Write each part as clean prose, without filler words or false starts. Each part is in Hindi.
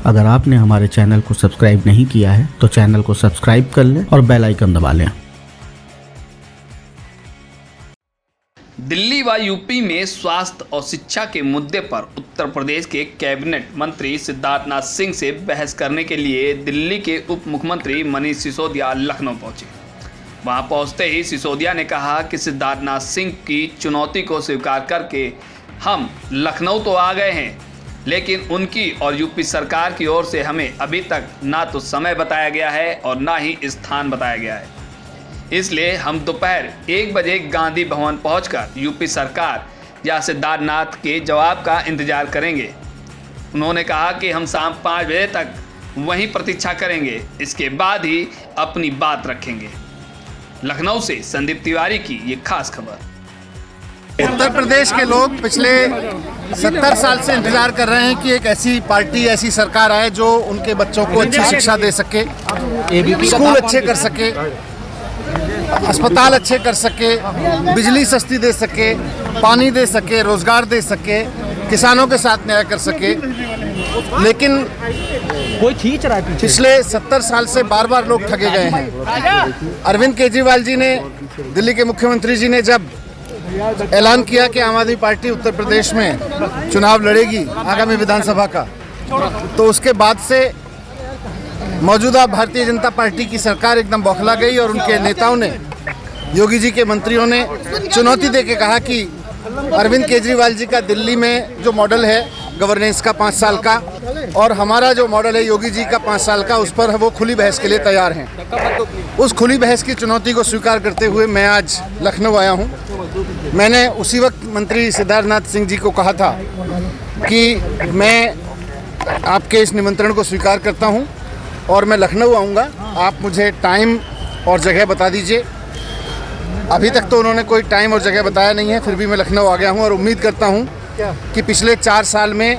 अगर आपने हमारे चैनल को सब्सक्राइब नहीं किया है तो चैनल को सब्सक्राइब कर लें और बेल आइकन दबा लें। दिल्ली व यूपी में स्वास्थ्य और शिक्षा के मुद्दे पर उत्तर प्रदेश के कैबिनेट मंत्री सिद्धार्थनाथ सिंह से बहस करने के लिए दिल्ली के उप मुख्यमंत्री मनीष सिसोदिया लखनऊ पहुंचे। वहां पहुंचते ही सिसोदिया ने कहा कि सिद्धार्थनाथ सिंह की चुनौती को स्वीकार करके हम लखनऊ तो आ गए हैं, लेकिन उनकी और यूपी सरकार की ओर से हमें अभी तक ना तो समय बताया गया है और ना ही स्थान बताया गया है। इसलिए हम दोपहर 1 बजे गांधी भवन पहुंचकर यूपी सरकार या सिद्धार्थनाथ के जवाब का इंतजार करेंगे। उन्होंने कहा कि हम शाम 5 बजे तक वहीं प्रतीक्षा करेंगे, इसके बाद ही अपनी बात रखेंगे। लखनऊ से संदीप तिवारी की ये खास खबर। उत्तर प्रदेश के लोग पिछले 70 साल से इंतजार कर रहे हैं कि एक ऐसी पार्टी, ऐसी सरकार आए जो उनके बच्चों को अच्छी शिक्षा दे सके, स्कूल अच्छे कर सके, अस्पताल अच्छे कर सके, बिजली सस्ती दे सके, पानी दे सके, रोजगार दे सके, किसानों के साथ न्याय कर सके। लेकिन कोई खींच रहा है पिछले 70 साल से बार बार लोग ठगे गए हैं। अरविंद केजरीवाल जी ने, दिल्ली के मुख्यमंत्री जी ने जब ऐलान किया कि आम आदमी पार्टी उत्तर प्रदेश में चुनाव लड़ेगी आगामी विधानसभा का, तो उसके बाद से मौजूदा भारतीय जनता पार्टी की सरकार एकदम बौखला गई और उनके नेताओं ने, योगी जी के मंत्रियों ने चुनौती देके कहा कि अरविंद केजरीवाल जी का दिल्ली में जो मॉडल है गवर्नेंस का 5 साल का और हमारा जो मॉडल है योगी जी का 5 साल का, उस पर वो खुली बहस के लिए तैयार हैं। उस खुली बहस की चुनौती को स्वीकार करते हुए मैं आज लखनऊ आया हूँ। मैंने उसी वक्त मंत्री सिद्धार्थनाथ सिंह जी को कहा था कि मैं आपके इस निमंत्रण को स्वीकार करता हूँ और मैं लखनऊ आऊँगा, आप मुझे टाइम और जगह बता दीजिए। अभी तक तो उन्होंने कोई टाइम और जगह बताया नहीं है, फिर भी मैं लखनऊ आ गया हूँ और उम्मीद करता हूँ कि पिछले 4 साल में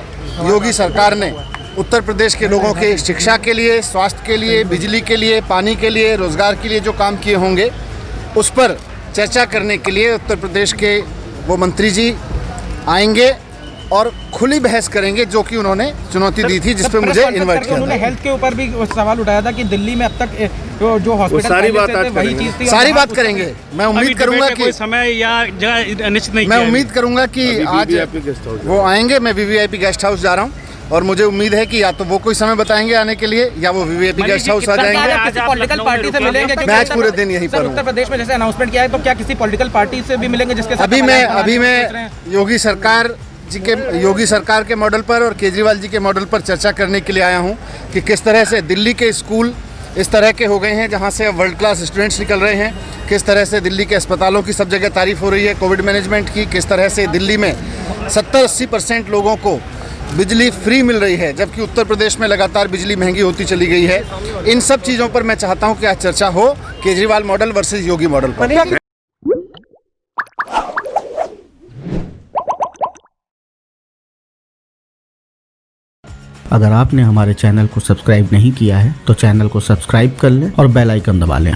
योगी सरकार ने उत्तर प्रदेश के लोगों के शिक्षा के लिए, स्वास्थ्य के लिए, बिजली के लिए, पानी के लिए, रोजगार के लिए जो काम किए होंगे उस पर चर्चा करने के लिए उत्तर प्रदेश के वो मंत्री जी आएंगे और खुली बहस करेंगे, जो कि उन्होंने चुनौती दी थी, जिस पे मुझे इनवाइट किया। उन्होंने हेल्थ के ऊपर भी सवाल उठाया था कि दिल्ली में अब तक जो हॉस्पिटल वही चीज थी। सारी बात करेंगे। मैं उम्मीद करूंगा कि समय या जगह निश्चित नहीं, मैं उम्मीद करूंगा कि आज वो आएंगे। मैं वीवीआईपी गेस्ट हाउस जा रहा हूँ और मुझे उम्मीद है कि या तो वो कोई समय बताएंगे आने के लिए या वो वीवीआईपी गेस्ट हाउस आ जाएंगे। पॉलिटिकल पार्टी से मिलेंगे? मैं आज पूरे दिन यहीं पर हूँ। उत्तर प्रदेश में जैसे अनाउंसमेंट किया है, तो क्या किसी पॉलिटिकल पार्टी से भी मिलेंगे जिसके साथ? अभी मैं योगी सरकार के मॉडल पर और केजरीवाल जी के मॉडल पर चर्चा करने के लिए आया हूँ कि किस तरह से दिल्ली के स्कूल इस तरह के हो गए हैं जहाँ से अब वर्ल्ड क्लास स्टूडेंट्स निकल रहे हैं, किस तरह से दिल्ली के अस्पतालों की सब जगह तारीफ हो रही है कोविड मैनेजमेंट की, किस तरह से दिल्ली में 70-80% लोगों को बिजली फ्री मिल रही है, जबकि उत्तर प्रदेश में लगातार बिजली महंगी होती चली गई है। इन सब चीज़ों पर मैं चाहता हूँ कि आज चर्चा हो केजरीवाल मॉडल वर्सेज योगी मॉडल पर। अगर आपने हमारे चैनल को सब्सक्राइब नहीं किया है तो चैनल को सब्सक्राइब कर लें और बेल आइकन दबा लें।